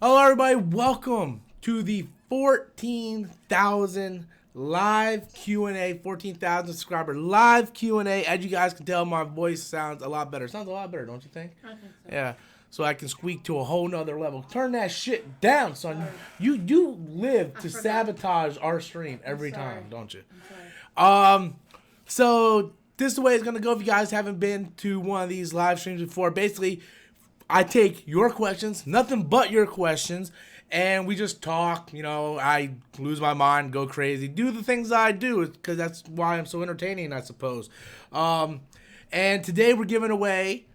Hello, everybody. Welcome to the 14,000 live Q&A, 14,000 subscriber live Q&A. As you guys can tell, my voice sounds a lot better. Sounds a lot better, don't you think? I think so. Yeah. So I can squeak to a whole nother level. Turn that shit down, son. You live to sabotage our stream every time, don't you? I'm sorry. So this is the way it's gonna go. If you guys haven't been to one of these live streams before, basically, I take your questions, nothing but your questions, and we just talk. You know, I lose my mind, go crazy, do the things I do, because that's why I'm so entertaining, I suppose. And today we're giving away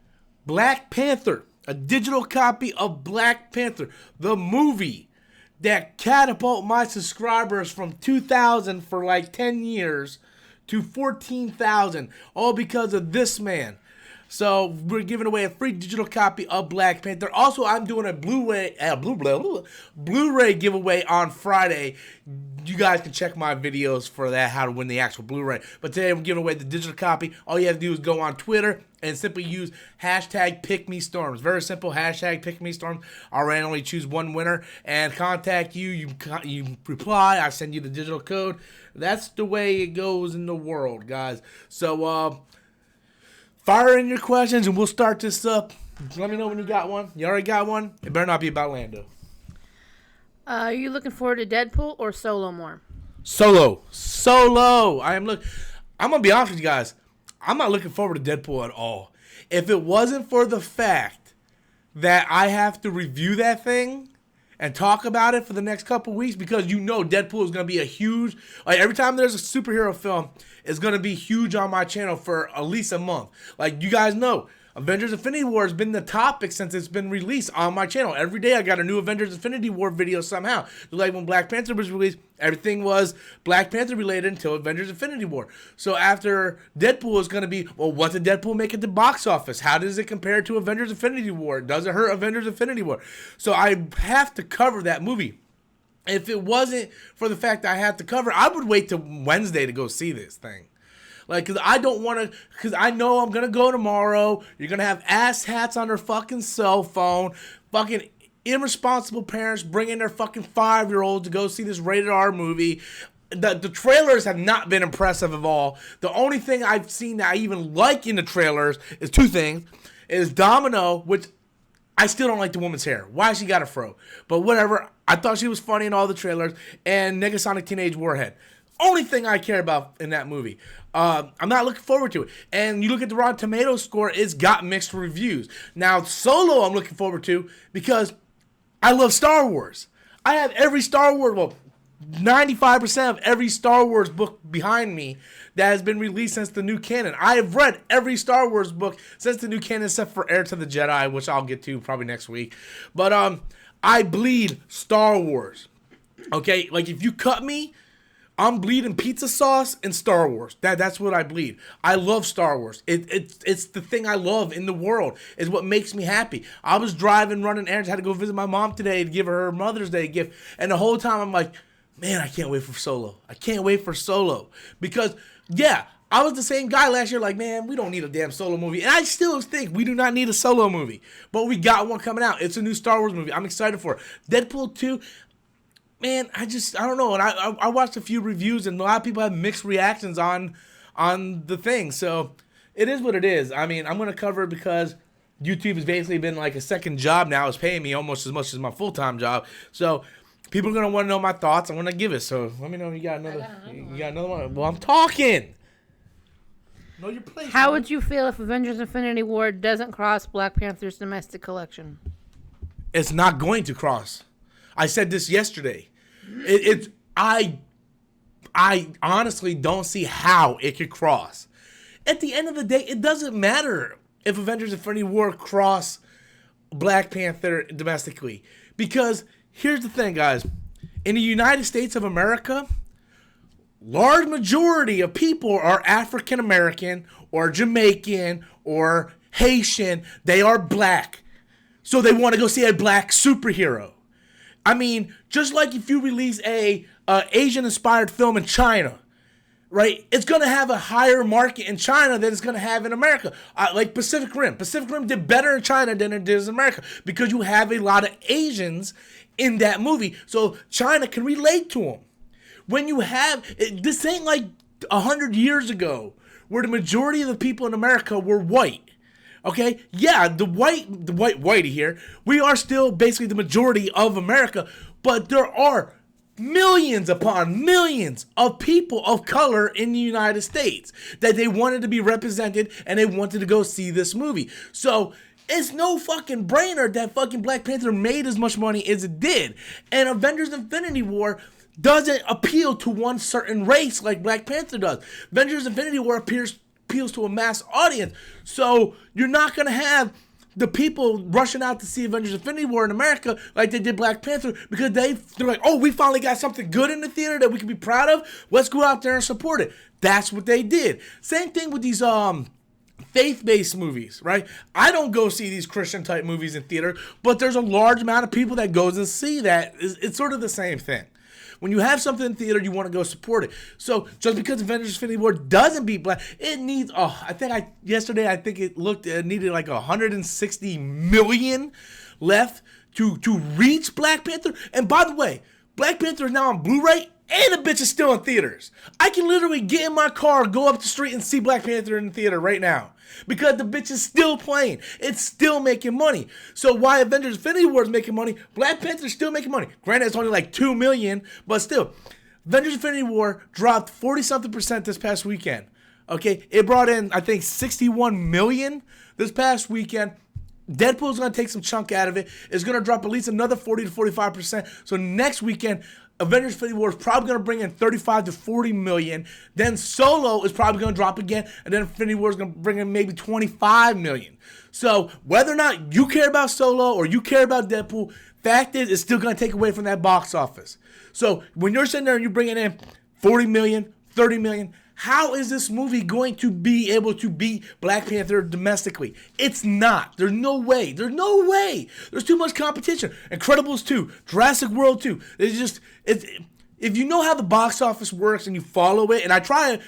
Black Panther, a digital copy of Black Panther, the movie that catapulted my subscribers from 2,000 for like 10 years to 14,000, all because of this man. So we're giving away a free digital copy of Black Panther. Also, I'm doing a Blu-ray giveaway on Friday. You guys can check my videos for that, how to win the actual Blu-ray. But today I'm giving away the digital copy. All you have to do is go on Twitter and simply use hashtag #PickMeStorms. Very simple, hashtag #PickMeStorms. I'll randomly choose one winner and contact you. You reply, I send you the digital code. That's the way it goes in the world, guys. So, fire in your questions and we'll start this up. Let me know when you got one. You already got one? It better not be about Lando. Are you looking forward to Deadpool or Solo more? Solo. I'm gonna be honest with you guys. I'm not looking forward to Deadpool at all. If it wasn't for the fact that I have to review that thing and talk about it for the next couple weeks, because you know Deadpool is going to be a huge, like every time there's a superhero film, it's going to be huge on my channel for at least a month. Like you guys know, Avengers Infinity War has been the topic since it's been released on my channel. Every day I got a new Avengers Infinity War video somehow. Like when Black Panther was released, everything was Black Panther related until Avengers Infinity War. So after Deadpool is going to be, well, what did Deadpool make at the box office? How does it compare to Avengers Infinity War? Does it hurt Avengers Infinity War? So I have to cover that movie. If it wasn't for the fact that I have to cover it, I would wait till Wednesday to go see this thing. Like, because I don't want to, because I know I'm going to go tomorrow. You're going to have ass hats on their fucking cell phone. Fucking irresponsible parents bringing their fucking 5-year-old to go see this rated R movie. The trailers have not been impressive at all. The only thing I've seen that I even like in the trailers is two things. Is Domino, which I still don't like the woman's hair. Why she got a fro? But whatever. I thought she was funny in all the trailers. And Negasonic Teenage Warhead. Only thing I care about in that movie. I'm not looking forward to it. And you look at the Rotten Tomatoes score, it's got mixed reviews. Now, Solo I'm looking forward to because I love Star Wars. I have every Star Wars, well, 95% of every Star Wars book behind me that has been released since the new canon. I have read every Star Wars book since the new canon except for Heir to the Jedi, which I'll get to probably next week. But I bleed Star Wars. Okay, like if you cut me, I'm bleeding pizza sauce and Star Wars. That's what I bleed. I love Star Wars. It's the thing I love in the world. It's what makes me happy. I was driving, running errands. Had to go visit my mom today to give her Mother's Day gift. And the whole time I'm like, man, I can't wait for Solo. I can't wait for Solo. Because, yeah, I was the same guy last year like, man, we don't need a damn Solo movie. And I still think we do not need a Solo movie. But we got one coming out. It's a new Star Wars movie. I'm excited for it. Deadpool 2... Man, I don't know. And I watched a few reviews, and a lot of people have mixed reactions on the thing. So it is what it is. I mean, I'm going to cover it because YouTube has basically been like a second job now. It's paying me almost as much as my full-time job. So people are going to want to know my thoughts. I'm going to give it. So let me know if you got another. You got another one. Well, I'm talking. Know your place. How would you feel if Avengers Infinity War doesn't cross Black Panther's domestic collection? It's not going to cross. I said this yesterday. I honestly don't see how it could cross. At the end of the day, it doesn't matter if Avengers Infinity War cross Black Panther domestically. Because here's the thing, guys. In the United States of America, large majority of people are African American or Jamaican or Haitian. They are black. So they want to go see a black superhero. I mean, just like if you release a Asian-inspired film in China, right? It's going to have a higher market in China than it's going to have in America. Like Pacific Rim. Pacific Rim did better in China than it did in America because you have a lot of Asians in that movie. So China can relate to them. When you have, this ain't like 100 years ago where the majority of the people in America were white. Okay? Yeah, the whitey here, we are still basically the majority of America, but there are millions upon millions of people of color in the United States that they wanted to be represented and they wanted to go see this movie. So it's no fucking brainer that fucking Black Panther made as much money as it did. And Avengers Infinity War doesn't appeal to one certain race like Black Panther does. Avengers Infinity War appeals to a mass audience. So you're not going to have the people rushing out to see Avengers Infinity War in America like they did Black Panther because they're like, oh, we finally got something good in the theater that we can be proud of. Let's go out there and support it. That's what they did. Same thing with these faith-based movies, right? I don't go see these Christian-type movies in theater, but there's a large amount of people that goes and see that. It's sort of the same thing. When you have something in theater, you want to go support it. So just because Avengers Infinity War doesn't beat Black, it needs, yesterday I think it needed like 160 million left to reach Black Panther. And by the way, Black Panther is now on Blu-ray and the bitch is still in theaters. I can literally get in my car, go up the street and see Black Panther in the theater right now. Because the bitch is still playing. It's still making money. So why Avengers Infinity War is making money, Black Panther is still making money. Granted, it's only like 2 million, but still. Avengers Infinity War dropped 40-something% this past weekend. Okay? It brought in, I think, 61 million this past weekend. Deadpool's going to take some chunk out of it. It's going to drop at least another 40 to 45%. So next weekend, Avengers Infinity War is probably going to bring in 35 to 40 million. Then Solo is probably going to drop again. And then Infinity War is going to bring in maybe 25 million. So whether or not you care about Solo or you care about Deadpool, fact is it's still going to take away from that box office. So when you're sitting there and you're bringing in 40 million, 30 million, how is this movie going to be able to beat Black Panther domestically? It's not. There's no way. There's no way. There's too much competition. Incredibles 2, Jurassic World 2. If you know how the box office works and you follow it, and I try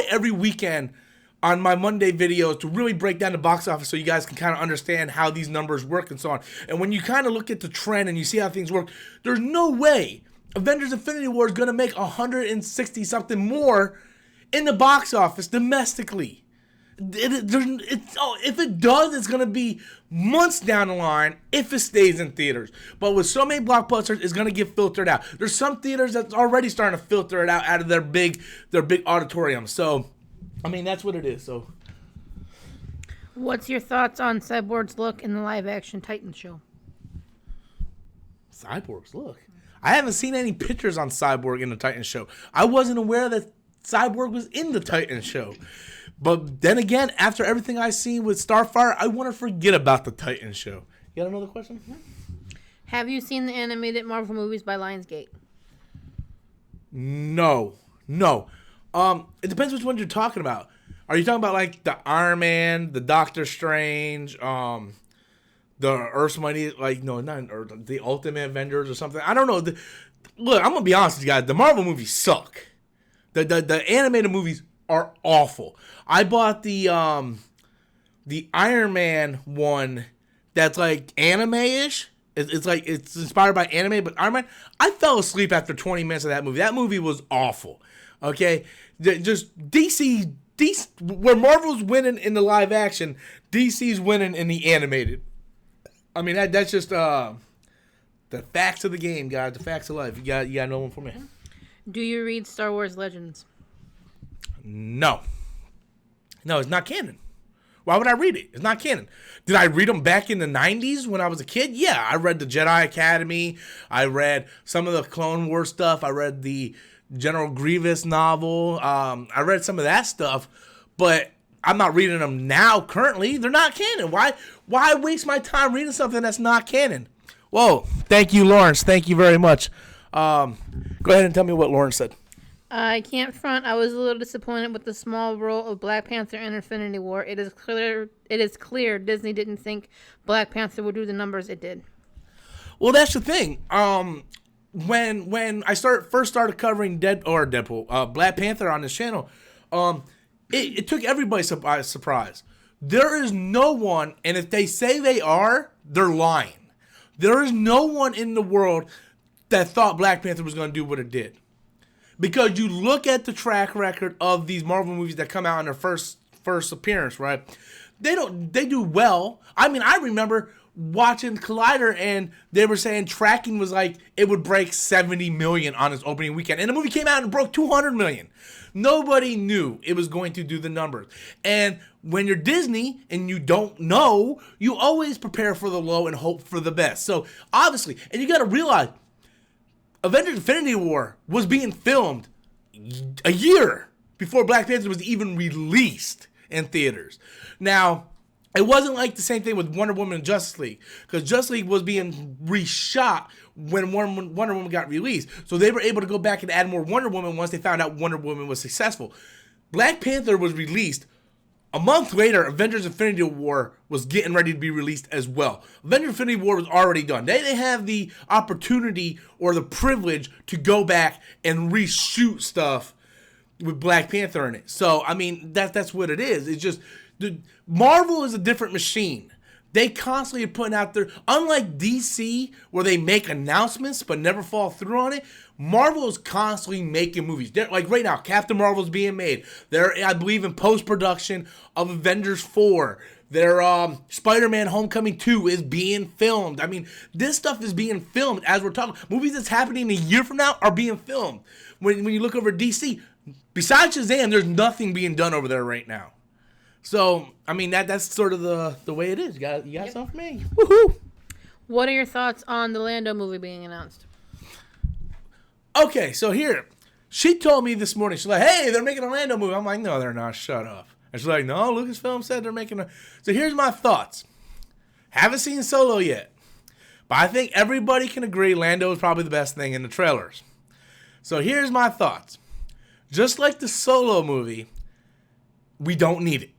every weekend on my Monday videos to really break down the box office so you guys can kind of understand how these numbers work and so on. And when you kind of look at the trend and you see how things work, there's no way Avengers Infinity War is going to make 160 something more in the box office domestically. If it does, it's going to be months down the line if it stays in theaters. But with so many blockbusters, it's going to get filtered out. There's some theaters that's already starting to filter it out of their big auditoriums. So, I mean, that's what it is. So, what's your thoughts on Cyborg's look in the live-action Titan show? Cyborg's look? I haven't seen any pictures on Cyborg in the Titan show. I wasn't aware that Cyborg was in the Titan show. But then again, after everything I've seen with Starfire, I want to forget about the Titan show. You got another question? Have you seen the animated Marvel movies by Lionsgate? No. It depends which ones you're talking about. Are you talking about like the Iron Man, the Doctor Strange, the Earth's Mighty, the Ultimate Avengers or something? I don't know. Look, I'm gonna be honest with you guys. The Marvel movies suck. The animated movies are awful. I bought the Iron Man one that's like anime-ish. It's like it's inspired by anime, but Iron Man, I fell asleep after 20 minutes of that movie. That movie was awful. Okay? Just DC where Marvel's winning in the live action, DC's winning in the animated. I mean that's just the facts of the game, guys, the facts of life. You got no one for me. Do you read Star Wars Legends? No, it's not canon. Why would I read it? It's not canon. Did I read them back in the 90s when I was a kid? Yeah, I read the Jedi Academy. I read some of the Clone Wars stuff. I read the General Grievous novel. I read some of that stuff, but I'm not reading them now currently. They're not canon. Why waste my time reading something that's not canon? Whoa, thank you, Lawrence. Thank you very much. Go ahead and tell me what Lawrence said. I can't front. I was a little disappointed with the small role of Black Panther in Infinity War. It is clear Disney didn't think Black Panther would do the numbers it did. Well, that's the thing. when I first started covering Deadpool, Black Panther on this channel, it took everybody by surprise. There is no one, and if they say they are, they're lying. There is no one in the world that thought Black Panther was going to do what it did. Because you look at the track record of these Marvel movies that come out in their first appearance, right? They do well. I mean, I remember watching Collider and they were saying tracking was like it would break 70 million on its opening weekend. And the movie came out and broke 200 million. Nobody knew it was going to do the numbers. And when you're Disney and you don't know, you always prepare for the low and hope for the best. So obviously, and you got to realize, Avengers Infinity War was being filmed a year before Black Panther was even released in theaters. Now, it wasn't like the same thing with Wonder Woman and Justice League, because Justice League was being reshot when Wonder Woman got released. So they were able to go back and add more Wonder Woman once they found out Wonder Woman was successful. Black Panther was released a month later. Avengers Infinity War was getting ready to be released as well. Avengers Infinity War was already done. They didn't have the opportunity or the privilege to go back and reshoot stuff with Black Panther in it. So, I mean, that's what it is. It's just, Marvel is a different machine. They constantly are putting out their, unlike DC, where they make announcements but never follow through on it, Marvel is constantly making movies. Like right now, Captain Marvel's being made. They're, I believe, in post-production of Avengers 4. Their Spider-Man Homecoming 2 is being filmed. I mean, this stuff is being filmed as we're talking. Movies that's happening a year from now are being filmed. When you look over DC, besides Shazam, there's nothing being done over there right now. So, I mean, that's sort of the way it is. You got something for me? Woohoo! What are your thoughts on the Lando movie being announced? Okay, so here, she told me this morning, she's like, hey, they're making a Lando movie. I'm like, no, they're not. Shut up. And she's like, no, Lucasfilm said they're making a... So here's my thoughts. Haven't seen Solo yet, but I think everybody can agree Lando is probably the best thing in the trailers. So here's my thoughts. Just like the Solo movie, we don't need it.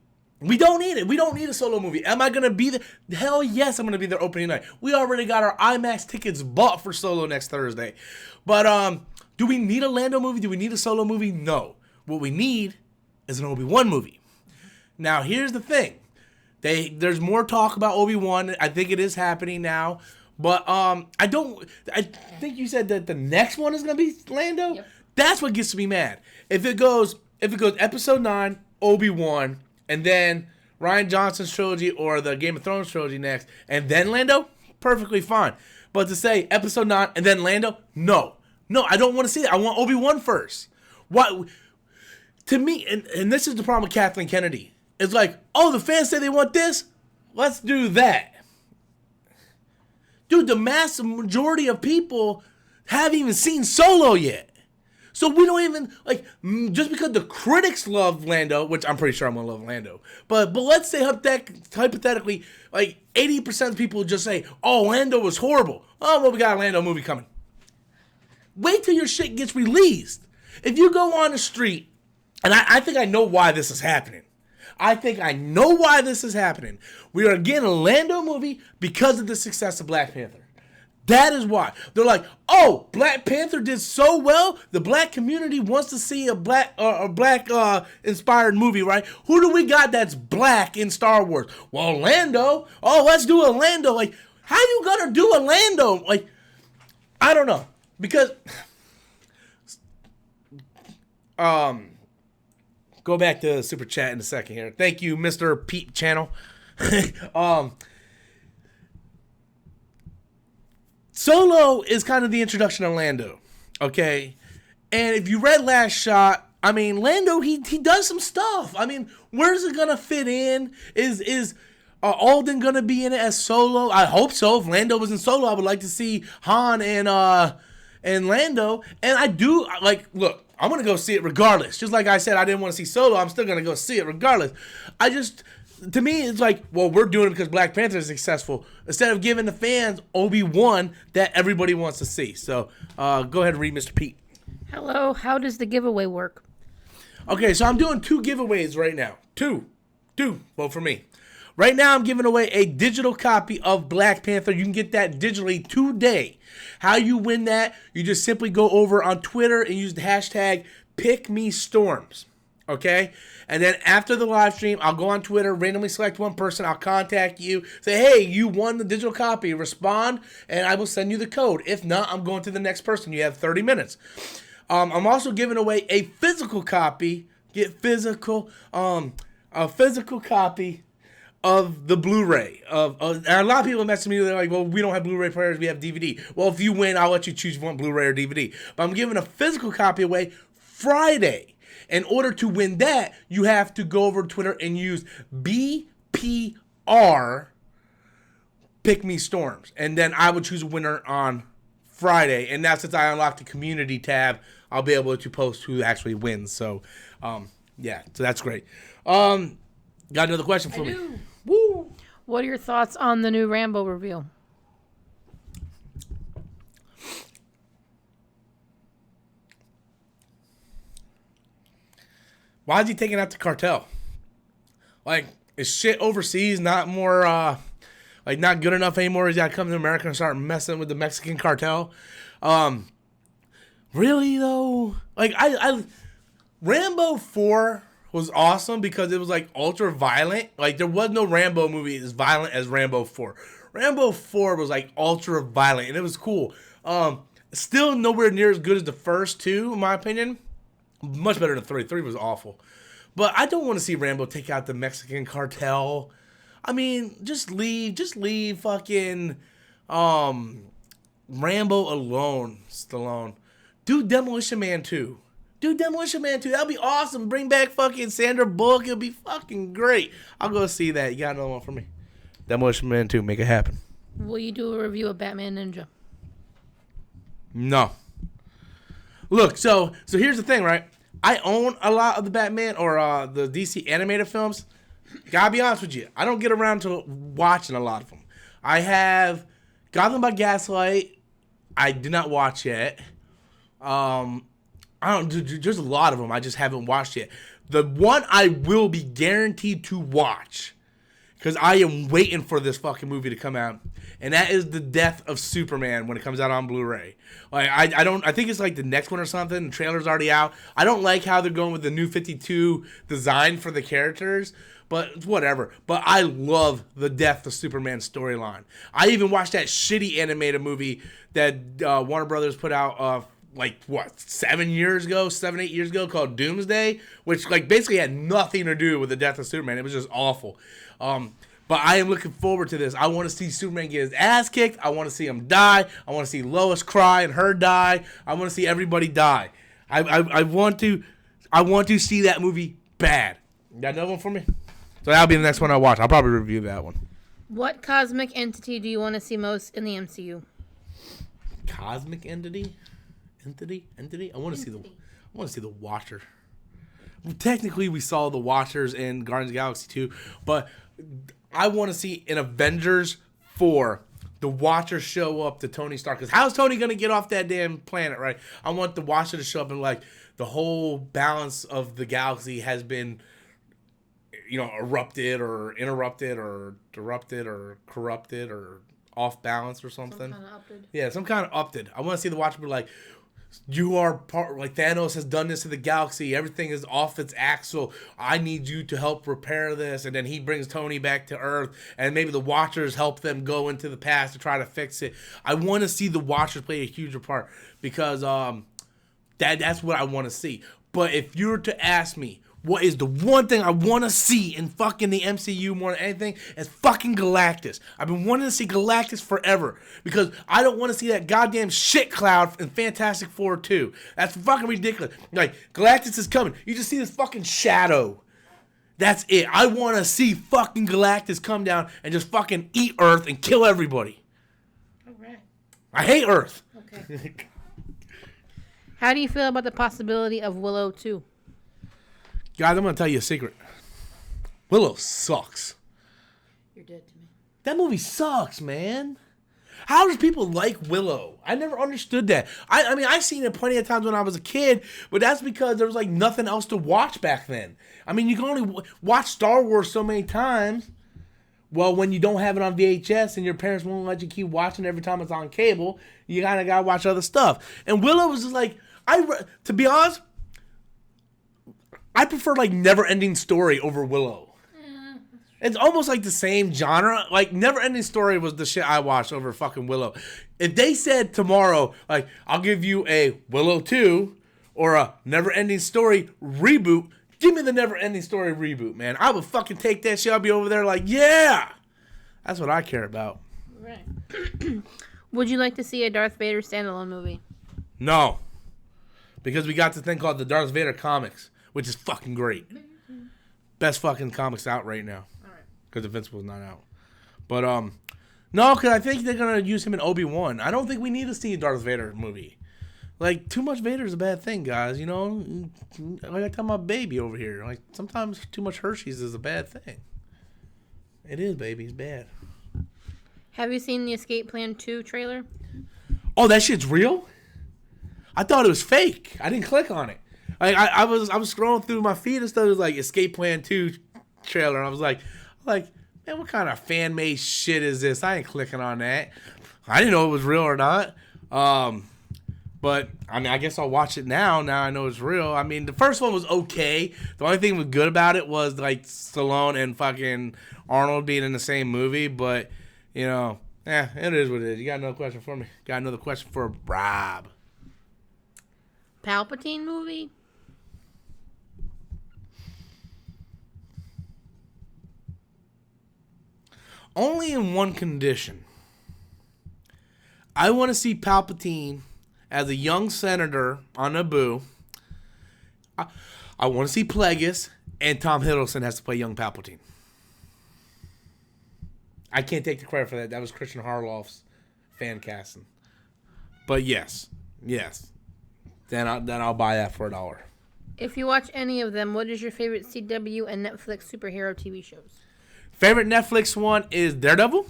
We don't need it. We don't need a Solo movie. Am I going to be there? Hell yes, I'm going to be there opening night. We already got our IMAX tickets bought for Solo next Thursday. But do we need a Lando movie? Do we need a Solo movie? No. What we need is an Obi-Wan movie. Now, here's the thing. There's more talk about Obi-Wan. I think it is happening now. But I think you said that the next one is going to be Lando? Yep. That's what gets me mad. If it goes episode 9, Obi-Wan, and then Rian Johnson's trilogy or the Game of Thrones trilogy next, and then Lando, perfectly fine. But to say episode 9 and then Lando, no. No, I don't want to see that. I want Obi-Wan first. What? To me, and this is the problem with Kathleen Kennedy. It's like, oh, the fans say they want this? Let's do that. Dude, the massive majority of people haven't even seen Solo yet. So we don't even, like, just because the critics love Lando, which I'm pretty sure I'm going to love Lando, but let's say hypothetically, like, 80% of people just say, oh, Lando was horrible. Oh, well, we got a Lando movie coming. Wait till your shit gets released. If you go on the street, and I think I know why this is happening. We are getting a Lando movie because of the success of Black Panther. That is why. They're like, oh, Black Panther did so well, the black community wants to see a black inspired movie, right? Who do we got that's black in Star Wars? Well, Lando. Oh, let's do a Lando. Like, how you gonna do a Lando? Like, I don't know. Because go back to Super Chat in a second here. Thank you, Mr. Pete Channel. Solo is kind of the introduction of Lando, okay? And if you read Last Shot, I mean, Lando, he does some stuff. I mean, where's it going to fit in? Is Alden going to be in it as Solo? I hope so. If Lando was in Solo, I would like to see Han and Lando. And I do, like, look, I'm going to go see it regardless. Just like I said, I didn't want to see Solo. I'm still going to go see it regardless. To me, it's like, well, we're doing it because Black Panther is successful, instead of giving the fans Obi-Wan that everybody wants to see. So go ahead and read Mr. Pete. Hello, how does the giveaway work? Okay, so I'm doing 2 giveaways right now. Two, both for me. Right now, I'm giving away a digital copy of Black Panther. You can get that digitally today. How you win that? You just simply go over on Twitter and use the hashtag #PickMeStorms. Okay? And then after the live stream, I'll go on Twitter, randomly select one person. I'll contact you. Say, hey, you won the digital copy. Respond, and I will send you the code. If not, I'm going to the next person. You have 30 minutes. I'm also giving away a physical copy. Get physical. A physical copy of the Blu-ray. And a lot of people message me. They're like, well, we don't have Blu-ray players. We have DVD. Well, if you win, I'll let you choose if you want Blu-ray or DVD. But I'm giving a physical copy away Friday. In order to win that, you have to go over to Twitter and use BPR Pick Me Storms. And then I would choose a winner on Friday. And now since I unlocked the community tab, I'll be able to post who actually wins. So, yeah, so that's great. Got another question for me? Woo! What are your thoughts on the new Rambo reveal? Why is he taking out the cartel? Like, is shit overseas not more, not good enough anymore? He's got to come to America and start messing with the Mexican cartel? Really, though? Like, Rambo 4 was awesome because it was, like, ultra violent. Like, there was no Rambo movie as violent as Rambo 4. Rambo 4 was, like, ultra violent, and it was cool. Still nowhere near as good as the first two, in my opinion. Much better than 3. 3 was awful. But I don't want to see Rambo take out the Mexican cartel. I mean, just leave fucking Rambo alone, Stallone. Do Demolition Man 2. That'll be awesome. Bring back fucking Sandra Bullock. It'll be fucking great. I'll go see that. You got another one for me? Demolition Man 2. Make it happen. Will you do a review of Batman Ninja? No. Look, so here's the thing, right? I own a lot of the Batman or the DC animated films. Gotta be honest with you, I don't get around to watching a lot of them. I have Gotham by Gaslight. I did not watch yet. I don't. There's a lot of them I just haven't watched yet. The one I will be guaranteed to watch, because I am waiting for this fucking movie to come out, and that is The Death of Superman when it comes out on Blu-ray. Like I think it's like the next one or something. The trailer's already out. I don't like how they're going with the New 52 design for the characters, but whatever. But I love The Death of Superman storyline. I even watched that shitty animated movie that Warner Brothers put out 7 years ago, 8 years ago, called Doomsday, which like basically had nothing to do with The Death of Superman. It was just awful. But I am looking forward to this. I want to see Superman get his ass kicked. I want to see him die. I want to see Lois cry and her die. I want to see everybody die. I want to see that movie bad. You got another one for me? So that'll be the next one I watch. I'll probably review that one. What cosmic entity do you want to see most in the MCU? Cosmic entity? I want to see the Watcher. Well, technically, we saw the Watchers in Guardians of the Galaxy 2, but I want to see in Avengers 4 the Watcher show up to Tony Stark. Because how's Tony going to get off that damn planet, right? I want the Watcher to show up and like the whole balance of the galaxy has been, erupted or interrupted or disrupted or corrupted or off balance or something. Some kind of upted. Yeah, some kind of upted. I want to see the Watcher be like, you are part, like Thanos has done this to the galaxy. Everything is off its axle. I need you to help repair this. And then he brings Tony back to Earth. And maybe the Watchers help them go into the past to try to fix it. I want to see the Watchers play a huger part because that's what I want to see. But if you were to ask me, what is the one thing I want to see in fucking the MCU more than anything? It's fucking Galactus. I've been wanting to see Galactus forever because I don't want to see that goddamn shit cloud in Fantastic Four 2. That's fucking ridiculous. Like, Galactus is coming. You just see this fucking shadow. That's it. I want to see fucking Galactus come down and just fucking eat Earth and kill everybody. All right. I hate Earth. Okay. How do you feel about the possibility of Willow 2? Guys, I'm going to tell you a secret. Willow sucks. You're dead to me. That movie sucks, man. How does people like Willow? I never understood that. I mean, I've seen it plenty of times when I was a kid, but that's because there was like nothing else to watch back then. I mean, you can only watch Star Wars so many times. Well, when you don't have it on VHS and your parents won't let you keep watching every time it's on cable, you kind of got to watch other stuff. And Willow was just like, to be honest, I prefer like Never Ending Story over Willow. It's almost like the same genre. Like Never Ending Story was the shit I watched over fucking Willow. If they said tomorrow, like, I'll give you a Willow 2 or a Never Ending Story reboot, give me the Never Ending Story reboot, man. I would fucking take that shit. I'll be over there like, yeah. That's what I care about. Right. Would you like to see a Darth Vader standalone movie? No. Because we got this thing called the Darth Vader comics, which is fucking great. Best fucking comics out right now. Alright. Because Invincible's not out. But, no, because I think they're going to use him in Obi-Wan. I don't think we need to see a Darth Vader movie. Like, too much Vader is a bad thing, guys, you know? Like I tell my baby over here. Like, sometimes too much Hershey's is a bad thing. It is, baby. It's bad. Have you seen the Escape Plan 2 trailer? Oh, that shit's real? I thought it was fake. I didn't click on it. Like, I was scrolling through my feed and stuff. It was like Escape Plan 2 trailer. And I was like, man, what kind of fan-made shit is this? I ain't clicking on that. I didn't know it was real or not. But, I mean, I guess I'll watch it now. Now I know it's real. I mean, the first one was okay. The only thing that was good about it was, like, Stallone and fucking Arnold being in the same movie. But, you know, it is what it is. You got another question for me? Got another question for Rob. Palpatine movie? Only in one condition. I want to see Palpatine as a young senator on Naboo. I want to see Plagueis, and Tom Hiddleston has to play young Palpatine. I can't take the credit for that. That was Christian Harloff's fan casting. But yes. Then I'll buy that for $1. If you watch any of them, what is your favorite CW and Netflix superhero TV shows? Favorite Netflix one is Daredevil.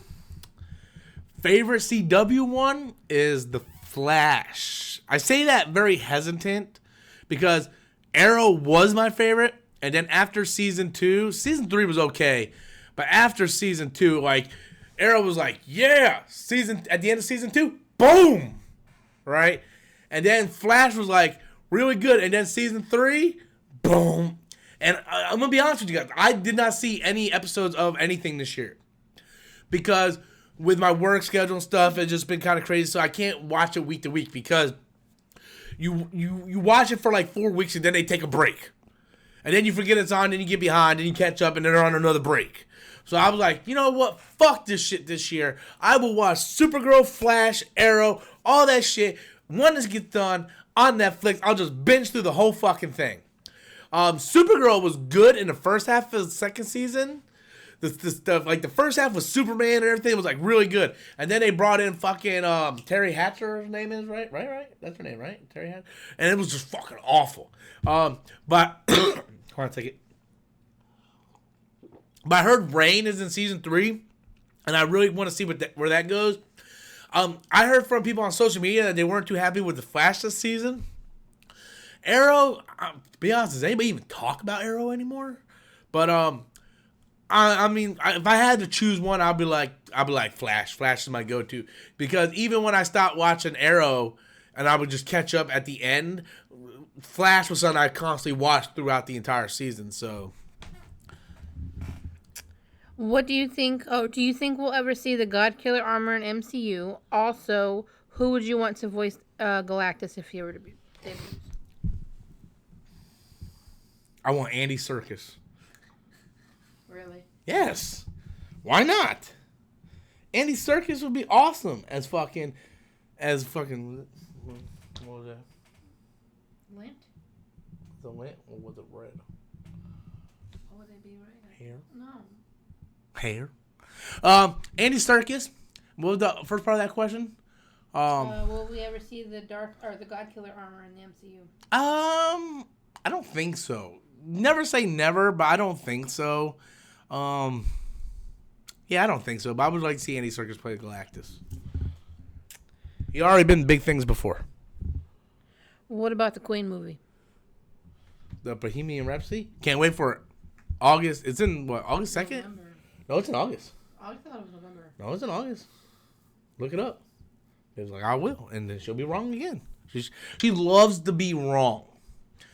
Favorite CW one is The Flash. I say that very hesitant because Arrow was my favorite, and then after season 3 was okay, but after season 2, like, Arrow was like, yeah, at the end of season 2, boom, right? And then Flash was like really good, and then season 3, boom. And I'm gonna be honest with you guys, I did not see any episodes of anything this year because with my work schedule and stuff, it's just been kind of crazy. So I can't watch it week to week because you watch it for like 4 weeks and then they take a break. And then you forget it's on, then you get behind, then you catch up, and then they're on another break. So I was like, you know what? Fuck this shit this year. I will watch Supergirl, Flash, Arrow, all that shit. When this gets done on Netflix, I'll just binge through the whole fucking thing. Supergirl was good in the first half of the second season. The stuff, like the first half was Superman and everything was like really good. And then they brought in fucking Terry Hatcher, her name is, right? That's her name, right? Terry Hatcher. And it was just fucking awful. But hold on a second. But I heard Rain is in season 3, and I really want to see where that goes. I heard from people on social media that they weren't too happy with the Flash this season. Arrow, to be honest, does anybody even talk about Arrow anymore? But I mean, if I had to choose one, I'd be like Flash. Flash is my go-to because even when I stopped watching Arrow, and I would just catch up at the end, Flash was something I constantly watched throughout the entire season. So, what do you think? Oh, do you think we'll ever see the God Killer armor in MCU? Also, who would you want to voice Galactus if he were to be debuted? I want Andy Serkis. Really? Yes. Why not? Andy Serkis would be awesome as fucking what was that? Lint? The lint or was it red? What would they be red? Hair. No. Hair. Andy Serkis. What was the first part of that question? Will we ever see the God Killer armor in the MCU? I don't think so. Never say never, but I don't think so. Yeah, I don't think so. But I would like to see Andy Serkis play Galactus. He already been big things before. What about the Queen movie? The Bohemian Rhapsody? Can't wait for it. August. It's in what? August 2nd? No, it's in August. I thought it was November. No, it's in August. Look it up. It was like, I will. And then she'll be wrong again. She loves to be wrong.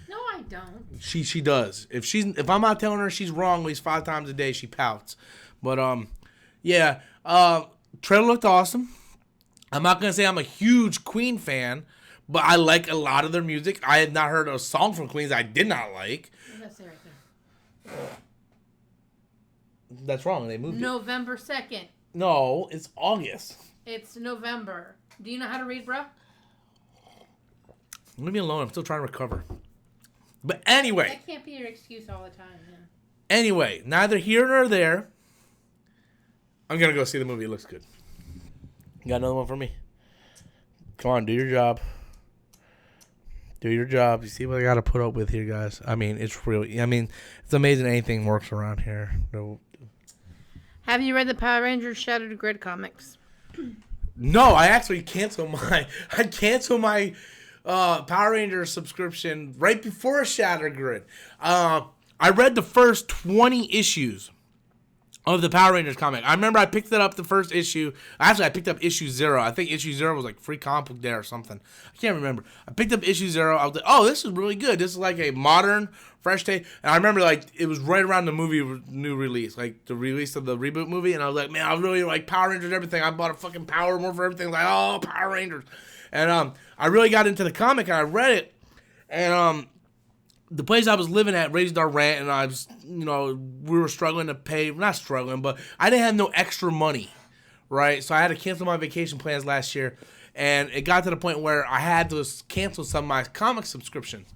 No, I don't. She does. If I'm not telling her she's wrong at least 5 times a day, she pouts. But yeah. Trailer looked awesome. I'm not gonna say I'm a huge Queen fan, but I like a lot of their music. I had not heard a song from Queens I did not like. What does that say right there? That's wrong. They moved November 2nd. No, it's August. It's November. Do you know how to read, bro? Leave me alone. I'm still trying to recover. But anyway. That can't be your excuse all the time, man. Anyway, neither here nor there. I'm going to go see the movie. It looks good. You got another one for me? Come on, do your job. Do your job. You see what I got to put up with here, guys? I mean, it's amazing anything works around here. No. Have you read the Power Rangers Shattered Grid comics? No, I actually canceled my Power Rangers subscription right before Shattered Grid. I read the first 20 issues of the Power Rangers comic. I remember I picked it up the first issue. Actually, I picked up issue 0. I think issue 0 was like free comic book day or something. I can't remember. I picked up issue 0. I was like, oh, this is really good. This is like a modern, fresh take. And I remember like it was right around the movie new release, like the release of the reboot movie. And I was like, man, I really like Power Rangers and everything. I bought a fucking Power More for everything. Like, oh, Power Rangers. And I really got into the comic and I read it. And the place I was living at raised our rent, and I was, we were struggling to pay. Not struggling, but I didn't have no extra money, right? So I had to cancel my vacation plans last year, and it got to the point where I had to cancel some of my comic subscriptions.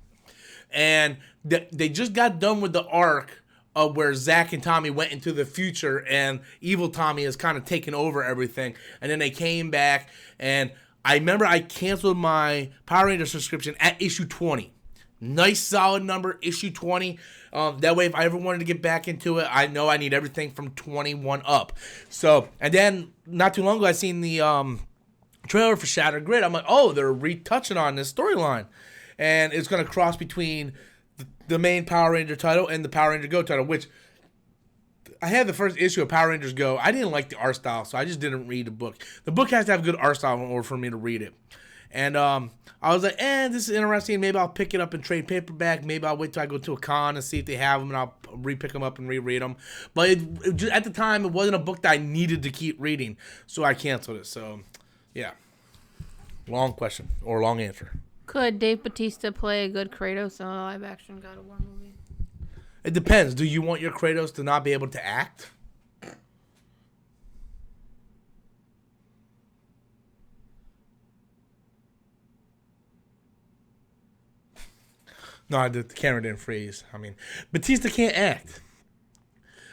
And they just got done with the arc of where Zach and Tommy went into the future, and evil Tommy has kind of taken over everything. And then they came back, and I remember I canceled my Power Rangers subscription at issue 20. Nice solid number, issue 20. That way, if I ever wanted to get back into it, I know I need everything from 21 up. So, and then not too long ago, I seen the trailer for Shattered Grid. I'm like, oh, they're retouching on this storyline, and it's gonna cross between the main Power Ranger title and the Power Ranger Go title. Which I had the first issue of Power Rangers Go. I didn't like the art style, so I just didn't read the book. The book has to have good art style in order for me to read it. And I was like, this is interesting. Maybe I'll pick it up and trade paperback. Maybe I'll wait till I go to a con and see if they have them, and I'll re-pick them up and reread them. But at the time, it wasn't a book that I needed to keep reading, so I canceled it. So, yeah. Long question, or long answer. Could Dave Bautista play a good Kratos in a live-action God of War movie? It depends. Do you want your Kratos to not be able to act? No, the camera didn't freeze. I mean, Batista can't act.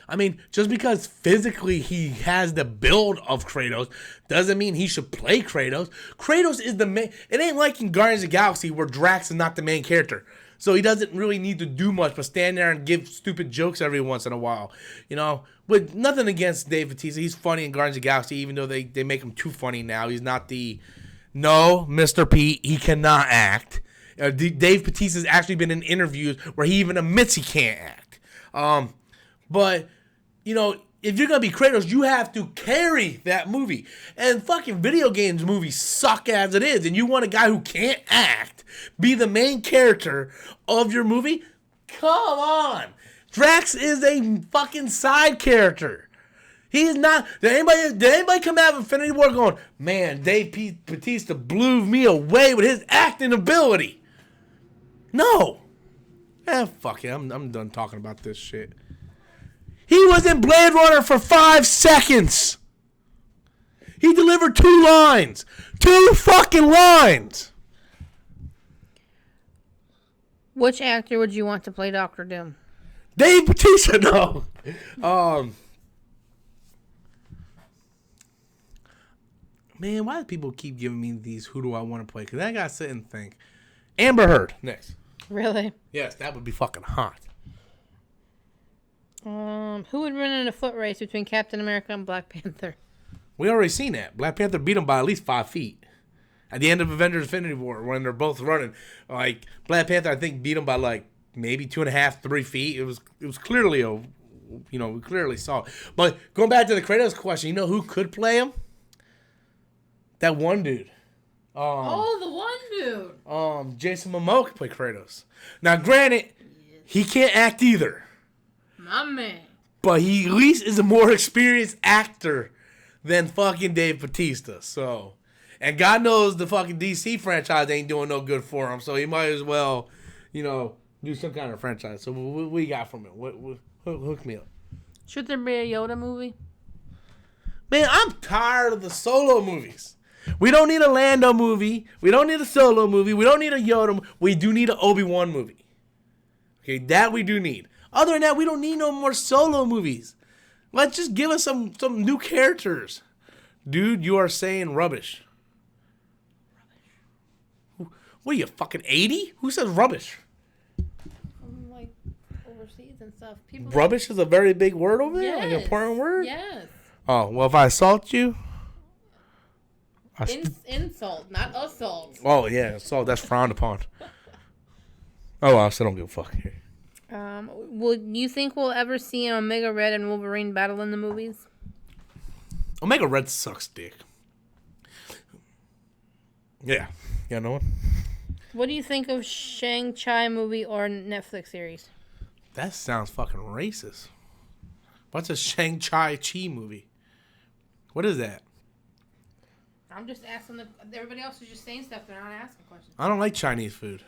I mean, just because physically he has the build of Kratos doesn't mean he should play Kratos. Kratos is the main. It ain't like in Guardians of the Galaxy where Drax is not the main character. So he doesn't really need to do much but stand there and give stupid jokes every once in a while. But nothing against Dave Bautista. He's funny in Guardians of the Galaxy, even though they make him too funny now. He's not the... No, Mr. Pete, he cannot act. Dave Bautista's actually been in interviews where he even admits he can't act. But, if you're going to be Kratos, you have to carry that movie. And fucking video games movies suck as it is. And you want a guy who can't act be the main character of your movie? Come on. Drax is a fucking side character. He is not. Did anybody come out of Infinity War going, man, Dave Bautista blew me away with his acting ability? No. Fuck it. I'm done talking about this shit. He was in Blade Runner for 5 seconds. He delivered 2 lines. 2 fucking lines. Which actor would you want to play Doctor Doom? Dave Bautista, no. Man, why do people keep giving me these who do I want to play? Because I got to sit and think. Amber Heard, next. Really? Yes, that would be fucking hot. Who would win in a foot race between Captain America and Black Panther? We already seen that. Black Panther beat him by at least 5 feet. At the end of Avengers Infinity War, when they're both running. Like, Black Panther, I think, beat him by, maybe 2.5, 3 feet. It was clearly a we clearly saw it. But going back to the Kratos question, you know who could play him? That one dude. The one dude. Jason Momoa could play Kratos. Now, granted, he can't act either. My man. But he at least is a more experienced actor than fucking Dave Bautista. So, and God knows the fucking DC franchise ain't doing no good for him. So he might as well, do some kind of franchise. So what we got from it? Hook me up. Should there be a Yoda movie? Man, I'm tired of the Solo movies. We don't need a Lando movie. We don't need a Solo movie. We don't need a Yoda movie. We do need an Obi-Wan movie. Okay, that we do need. Other than that, we don't need no more Solo movies. Let's just give us some new characters. Dude, you are saying rubbish. What are you, fucking 80? Who says rubbish? From, like, overseas and stuff. People Rubbish is a very big word over there? Yes. Like an important word? Yes. Oh, well, if I assault you... Insult, not assault. Oh, yeah, assault. That's frowned upon. Oh, well, I still don't give a fuck. Will you think we'll ever see an Omega Red and Wolverine battle in the movies? Omega Red sucks dick. Yeah. You know what? What do you think of Shang-Chi movie or Netflix series? That sounds fucking racist. What's a Shang-Chi movie? What is that? I'm just asking. Everybody else is just saying stuff. They're not asking questions. I don't like Chinese food.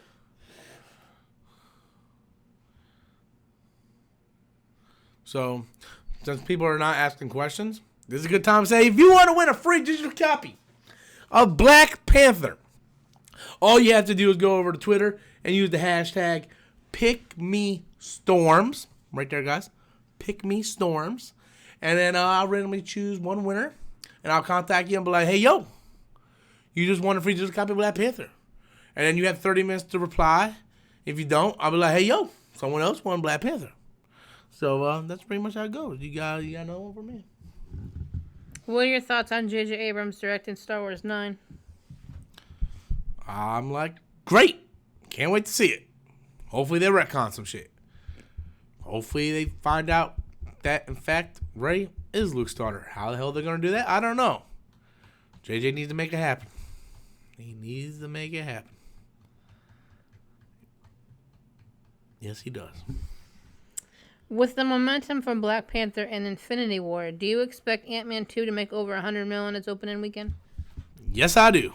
So, since people are not asking questions, this is a good time to say, if you want to win a free digital copy of Black Panther, all you have to do is go over to Twitter and use the hashtag #PickMeStorms. Right there, guys. #PickMeStorms. And then I'll randomly choose one winner. And I'll contact you and be like, hey, yo, you just won a free digital copy of Black Panther. And then you have 30 minutes to reply. If you don't, I'll be like, hey, yo, someone else won Black Panther. So that's pretty much how it goes. You got another one for me? What are your thoughts on J.J. Abrams directing Star Wars 9? I'm like, great. Can't wait to see it. Hopefully they retcon some shit. Hopefully they find out that, in fact, Rey is Luke's daughter. How the hell they're going to do that, I don't know. JJ needs to make it happen. He needs to make it happen. Yes, he does. With the momentum from Black Panther and Infinity War, do you expect Ant-Man 2 to make over $100 million its opening weekend? Yes, I do.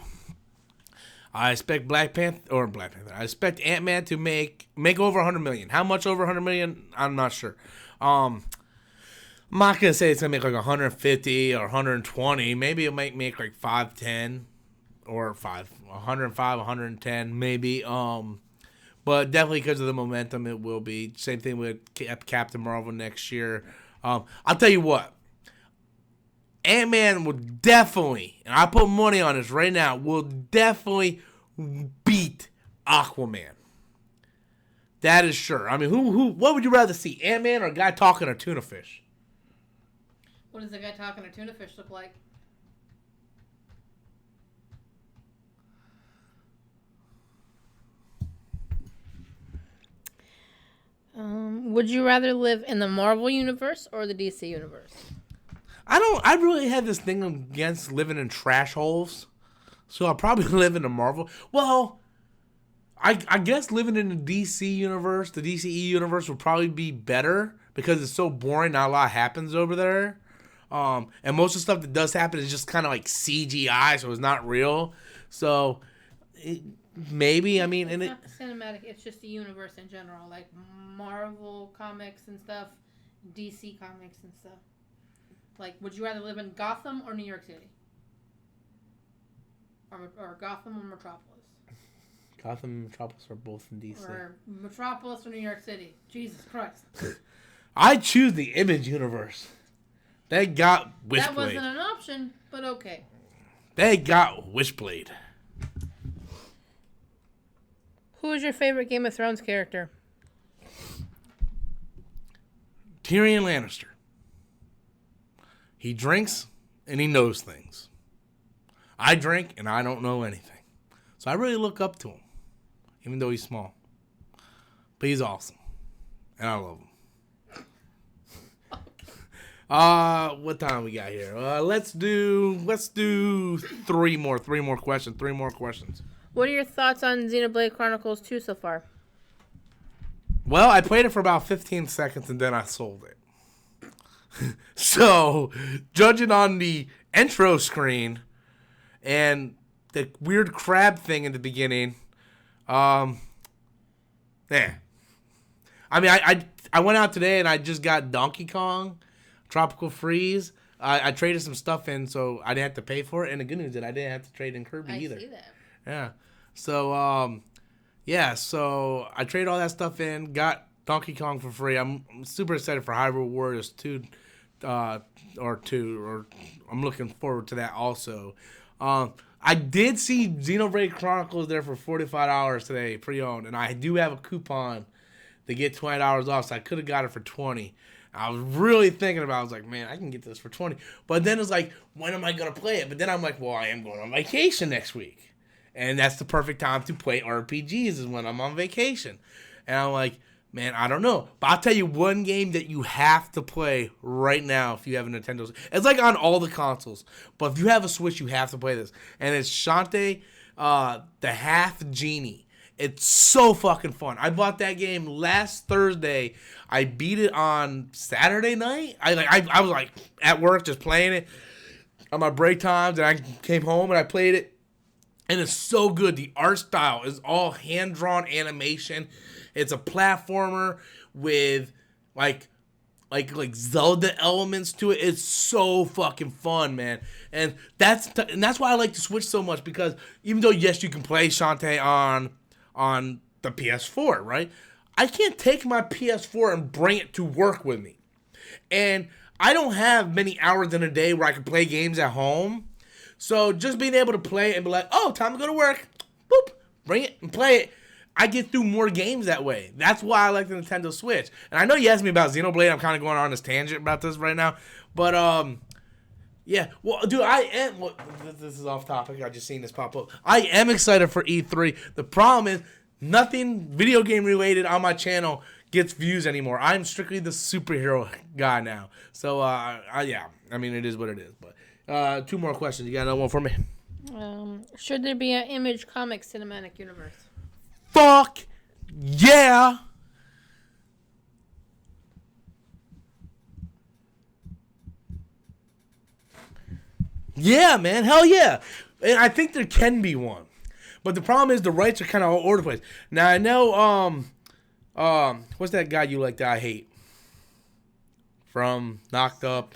I expect I expect Ant-Man to make over $100 million. How much over $100 million? I'm not sure. I'm not gonna say it's gonna make like 150 or 120. Maybe it might make like 510 or 105, 110 maybe. But definitely because of the momentum, it will be. Same thing with Captain Marvel next year. I'll tell you what. Ant-Man will definitely, and I put money on this right now, will definitely beat Aquaman. That is sure. I mean, what would you rather see, Ant-Man or a guy talking a tuna fish? What does a guy talking a tuna fish look like? Would you rather live in the Marvel universe or the DC universe? I really had this thing against living in trash holes. So I'll probably live in the Marvel. Well, I guess living in the DC universe, the DCE universe would probably be better because it's so boring. Not a lot happens over there. And most of the stuff that does happen is just kind of like CGI, so it's not real. So maybe, I mean... It's not the cinematic, it's just the universe in general. Like Marvel comics and stuff, DC comics and stuff. Like, would you rather live in Gotham or New York City? Or Gotham or Metropolis? Gotham and Metropolis are both in DC. Or Metropolis or New York City? Jesus Christ. I choose the Image universe. They got Wishblade. That wasn't an option, but okay. They got Wishblade. Who is your favorite Game of Thrones character? Tyrion Lannister. He drinks and he knows things. I drink and I don't know anything. So I really look up to him, even though he's small. But he's awesome. And I love him. What time we got here? Let's do three more questions. What are your thoughts on Xenoblade Chronicles 2 so far? Well, I played it for about 15 seconds and then I sold it. So, judging on the intro screen and the weird crab thing in the beginning, I mean, I went out today and I just got Donkey Kong, Tropical Freeze. I traded some stuff in so I didn't have to pay for it. And the good news is I didn't have to trade in Kirby either. I see that. Yeah. So, so I traded all that stuff in, got Donkey Kong for free. I'm super excited for Hyrule Warriors 2, or I'm looking forward to that also. I did see Xenoblade Chronicles there for $45 today, pre-owned, and I do have a coupon to get $20 off, so I could have got it for $20. I was really thinking about it. I was like, man, I can get this for $20. But then it's like, when am I going to play it? But then I'm like, well, I am going on vacation next week. And that's the perfect time to play RPGs is when I'm on vacation. And I'm like, man, I don't know. But I'll tell you one game that you have to play right now if you have a Nintendo. It's like on all the consoles. But if you have a Switch, you have to play this. And it's Shantae, the Half Genie. It's so fucking fun. I bought that game last Thursday. I beat it on Saturday night. I was like at work just playing it on my break times. And I came home and I played it. And it's so good. The art style is all hand-drawn animation. It's a platformer with like Zelda elements to it. It's so fucking fun, man. And that's why I like the Switch so much, because even though yes, you can play Shantae on the PS4, right? I can't take my PS4 and bring it to work with me. And I don't have many hours in a day where I can play games at home. So just being able to play it and be like, oh, time to go to work. Boop. Bring it and play it. I get through more games that way. That's why I like the Nintendo Switch. And I know you asked me about Xenoblade. I'm kind of going on this tangent about this right now. But, yeah. Well, dude, this is off topic. I just seen this pop up. I am excited for E3. The problem is nothing video game related on my channel gets views anymore. I'm strictly the superhero guy now. So, yeah. I mean, it is what it is. But two more questions. You got another one for me? Should there be an Image Comics cinematic universe? Fuck yeah. Yeah, man. Hell yeah. And I think there can be one. But the problem is the rights are kind of all over the place. Now, I know, what's that guy you like that I hate? From Knocked Up.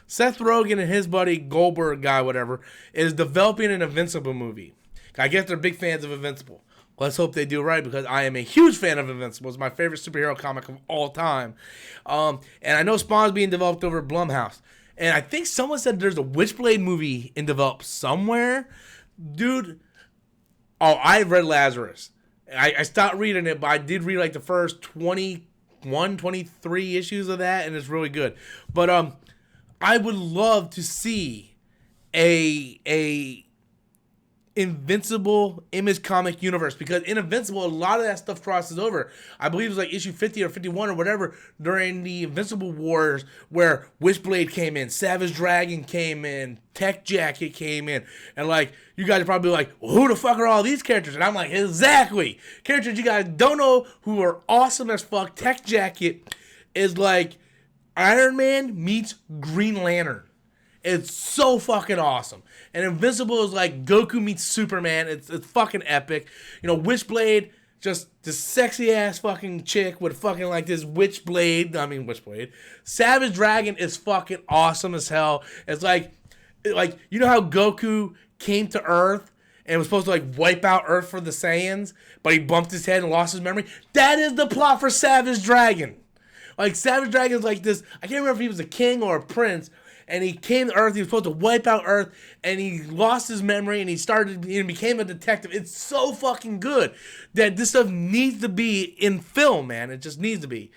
Seth Rogen and his buddy Goldberg guy, whatever, is developing an Invincible movie. I guess they're big fans of Invincible. Let's hope they do right, because I am a huge fan of Invincible. It's my favorite superhero comic of all time. And I know Spawn's being developed over at Blumhouse. And I think someone said there's a Witchblade movie in develop somewhere. Dude, I read Lazarus. I stopped reading it, but I did read like the first 21, 23 issues of that, and it's really good. But I would love to see a Invincible Image comic universe, because in Invincible, a lot of that stuff crosses over. I believe it was like issue 50 or 51 or whatever during the Invincible Wars, where Witchblade came in, Savage Dragon came in, Tech Jacket came in, and like, you guys are probably like, well, who the fuck are all these characters? And I'm like, exactly. Characters you guys don't know who are awesome as fuck. Tech Jacket is like Iron Man meets Green Lantern. It's so fucking awesome. And Invincible is like Goku meets Superman. It's fucking epic. You know, Witchblade, just this sexy ass fucking chick with fucking like this Witchblade. Savage Dragon is fucking awesome as hell. It's like you know how Goku came to Earth and was supposed to like wipe out Earth for the Saiyans, but he bumped his head and lost his memory? That is the plot for Savage Dragon. Like, Savage Dragon's like this, I can't remember if he was a king or a prince, and he came to Earth, he was supposed to wipe out Earth, and he lost his memory, and he became a detective. It's so fucking good that this stuff needs to be in film, man. It just needs to be.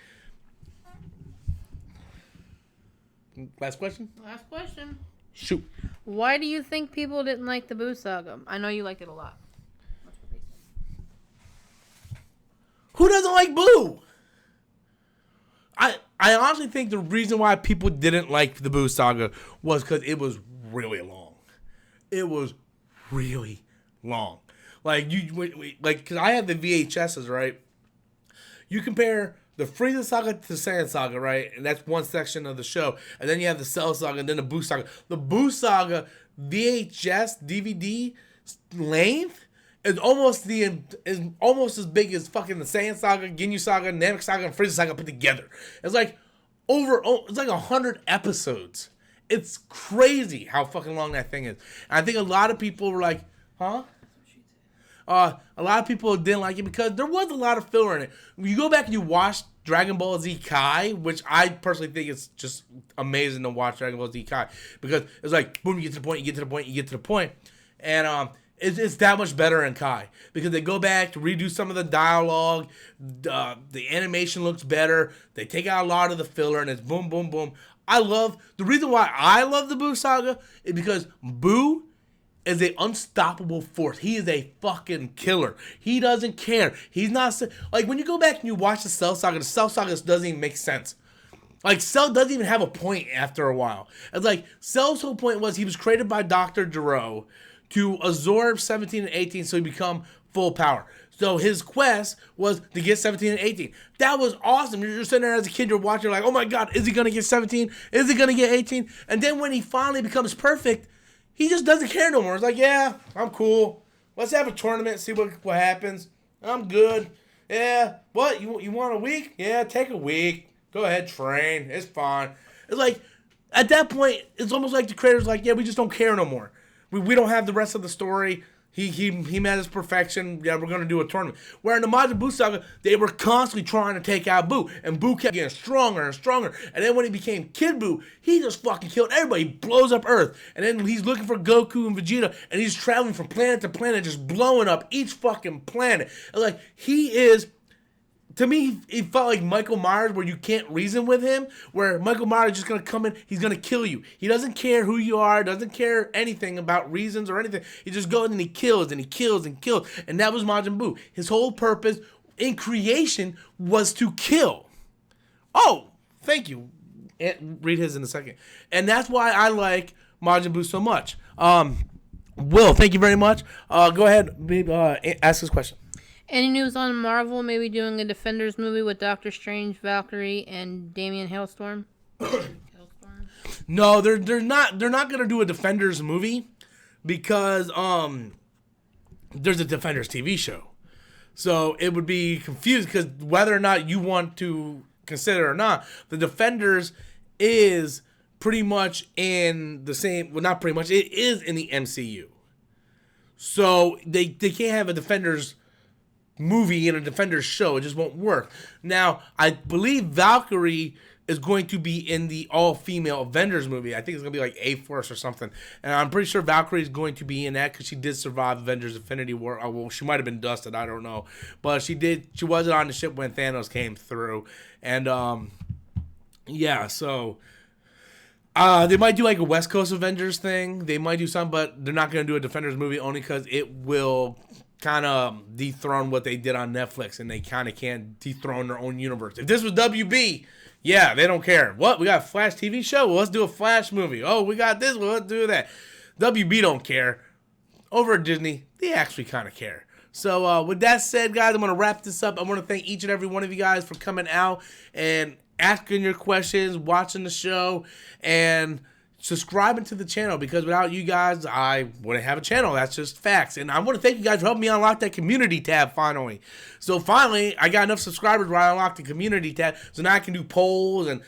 Last question? Last question. Shoot. Why do you think people didn't like the Boo Saga? I know you liked it a lot. That's what they said. Who doesn't like Boo? I honestly think the reason why people didn't like the Boo Saga was because it was really long. It was really long. Like because I have the VHSs, right? You compare the Frieza Saga to the Saiyan Saga, right? And that's one section of the show. And then you have the Cell Saga and then the Boo Saga. The Boo Saga VHS DVD length is almost as big as fucking the Saiyan Saga, Ginyu Saga, Namek Saga, and Frieza Saga put together. It's like it's like 100 episodes. It's crazy how fucking long that thing is. And I think a lot of people were like, huh? A lot of people didn't like it because there was a lot of filler in it. When you go back and you watch Dragon Ball Z Kai, which I personally think is just amazing to watch Dragon Ball Z Kai, because it's like, boom, you get to the point, you get to the point, you get to the point. And it's that much better in Kai because they go back to redo some of the dialogue. The animation looks better. They take out a lot of the filler, and it's boom, boom, boom. The reason why I love the Boo Saga is because Boo is an unstoppable force. He is a fucking killer. He doesn't care. He's not like when you go back and you watch the Cell Saga doesn't even make sense. Like Cell doesn't even have a point after a while. It's like Cell's whole point was he was created by Dr. Gero to absorb 17 and 18 so he become full power. So his quest was to get 17 and 18. That was awesome. You're just sitting there as a kid, you're watching, like, oh my God, is he going to get 17? Is he going to get 18? And then when he finally becomes perfect, he just doesn't care no more. It's like, yeah, I'm cool. Let's have a tournament, see what happens. I'm good. Yeah, what? You want a week? Yeah, take a week. Go ahead, train. It's fine. It's like, at that point, it's almost like the creator's like, yeah, we just don't care no more. We don't have the rest of the story. He met his perfection. Yeah, we're going to do a tournament. Where in the Majin Buu Saga, they were constantly trying to take out Buu. And Buu kept getting stronger and stronger. And then when he became Kid Buu, he just fucking killed everybody. He blows up Earth. And then he's looking for Goku and Vegeta. And he's traveling from planet to planet, just blowing up each fucking planet. And like, he is... To me, it felt like Michael Myers, where you can't reason with him, where Michael Myers is just going to come in, he's going to kill you. He doesn't care who you are, doesn't care anything about reasons or anything. He just goes and he kills and he kills and kills. And that was Majin Buu. His whole purpose in creation was to kill. Oh, thank you. Read his in a second. And that's why I like Majin Buu so much. Will, thank you very much. Go ahead, ask this question. Any news on Marvel maybe doing a Defenders movie with Doctor Strange, Valkyrie, and Damian Hailstorm? No, they're not gonna do a Defenders movie because there's a Defenders TV show. So it would be confused because whether or not you want to consider it or not, the Defenders is pretty much in the same, well, not pretty much, it is in the MCU. So they can't have a Defenders movie and a Defenders show. It just won't work. Now, I believe Valkyrie is going to be in the all-female Avengers movie. I think it's going to be like A-Force or something. And I'm pretty sure Valkyrie is going to be in that because she did survive Avengers Infinity War. Oh, well, she might have been dusted. I don't know. But she wasn't on the ship when Thanos came through. And, yeah, so... they might do like a West Coast Avengers thing. They might do something, but they're not going to do a Defenders movie only because it will kind of dethrone what they did on Netflix, and they kind of can't dethrone their own universe. If this was WB, yeah, they don't care. What? We got a Flash TV show? Well, let's do a Flash movie. Oh, we got this? Well, let's do that. WB don't care. Over at Disney, they actually kind of care. So with that said, guys, I'm going to wrap this up. I want to thank each and every one of you guys for coming out and asking your questions, watching the show, and subscribing to the channel, because without you guys, I wouldn't have a channel. That's just facts. And I want to thank you guys for helping me unlock that community tab finally. So finally, I got enough subscribers where I unlocked the community tab. So now I can do polls and,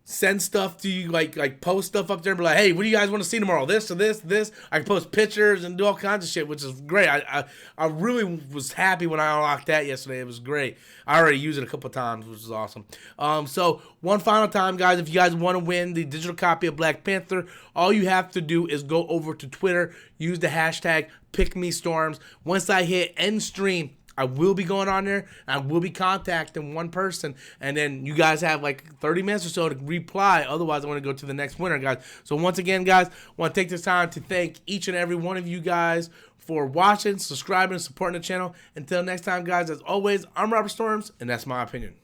send stuff to you, like post stuff up there and be like, hey, what do you guys want to see tomorrow? This or this, this. I can post pictures and do all kinds of shit, which is great. I really was happy when I unlocked that yesterday. It was great. I already used it a couple times, which is awesome. So one final time, guys, if you guys want to win the digital copy of Black Panther, all you have to do is go over to Twitter, use the hashtag #PickMeStorms. Once I hit end stream, I will be going on there. I will be contacting one person, and then you guys have like 30 minutes or so to reply. Otherwise, I want to go to the next winner, guys. So once again, guys, I want to take this time to thank each and every one of you guys for watching, subscribing, and supporting the channel. Until next time, guys, as always, I'm Robert Storms, and that's my opinion.